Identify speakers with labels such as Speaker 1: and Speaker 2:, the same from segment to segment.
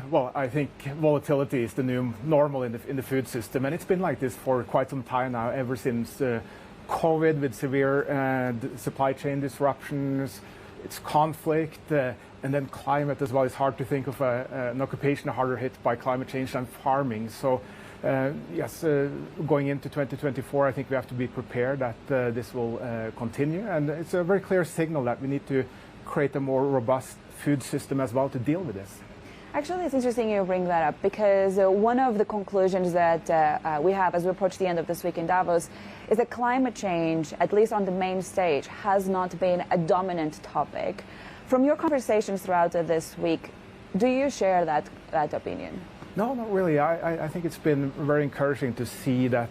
Speaker 1: Well, I think volatility is the new normal in the food system, and it's been like this for quite some time now, ever since COVID with severe supply chain disruptions, it's conflict, and then climate as well. It's hard to think of an occupation harder hit by climate change than farming. So yes, going into 2024, I think we have to be prepared that this will continue, and it's a very clear signal that we need to create a more robust food system as well to deal with this.
Speaker 2: Actually, it's interesting you bring that up, because one of the conclusions that we have as we approach the end of this week in Davos is that climate change, at least on the main stage, has not been a dominant topic. From your conversations throughout this week, do you share that opinion?
Speaker 1: No, not really. I think it's been very encouraging to see that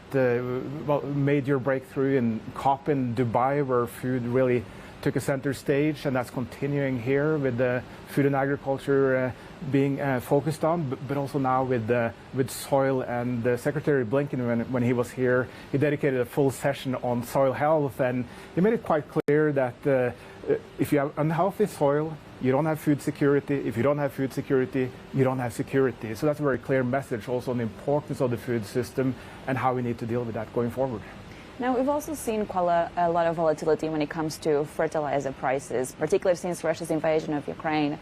Speaker 1: major breakthrough in COP in Dubai, where food really took a center stage, and that's continuing here with the food and agriculture being focused on, but also now with soil. And Secretary Blinken, when he was here, he dedicated a full session on soil health, and he made it quite clear that if you have unhealthy soil, you don't have food security. If you don't have food security, you don't have security. So that's a very clear message also on the importance of the food system and how we need to deal with that going forward.
Speaker 2: Now, we've also seen quite a lot of volatility when it comes to fertilizer prices, particularly since Russia's invasion of Ukraine.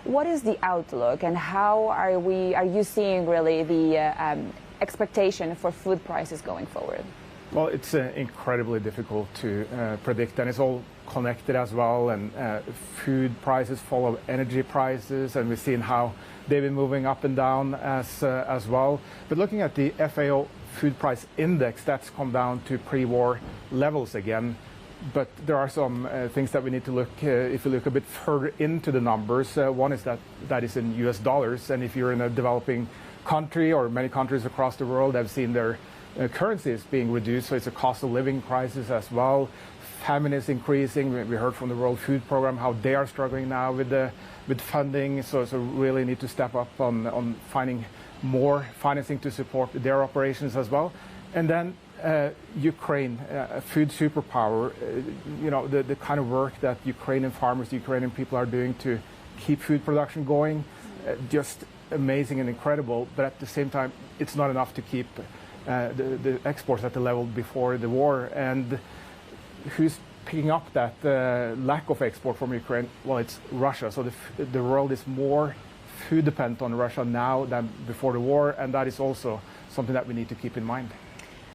Speaker 2: What is the outlook, and how are you seeing really the expectation for food prices going forward?
Speaker 1: Well, it's incredibly difficult to predict, and it's all connected as well. And food prices follow energy prices, and we've seen how they've been moving up and down as well. But looking at the FAO food price index, that's come down to pre-war levels again. But there are some things that we need to look, if you look a bit further into the numbers. One is that is in US dollars, and if you're in a developing country, or many countries across the world have seen their currencies being reduced, so it's a cost of living crisis as well. Famine is increasing. We heard from the World Food Program how they are struggling now with funding, so really need to step up on finding more financing to support their operations as well. And then Ukraine, a food superpower, the kind of work that Ukrainian farmers, Ukrainian people are doing to keep food production going, just amazing and incredible. But at the same time, it's not enough to keep the exports at the level before the war. And who's picking up that lack of export from Ukraine? Well, it's Russia. So the world is more food dependent on Russia now than before the war, and that is also something that we need to keep in mind.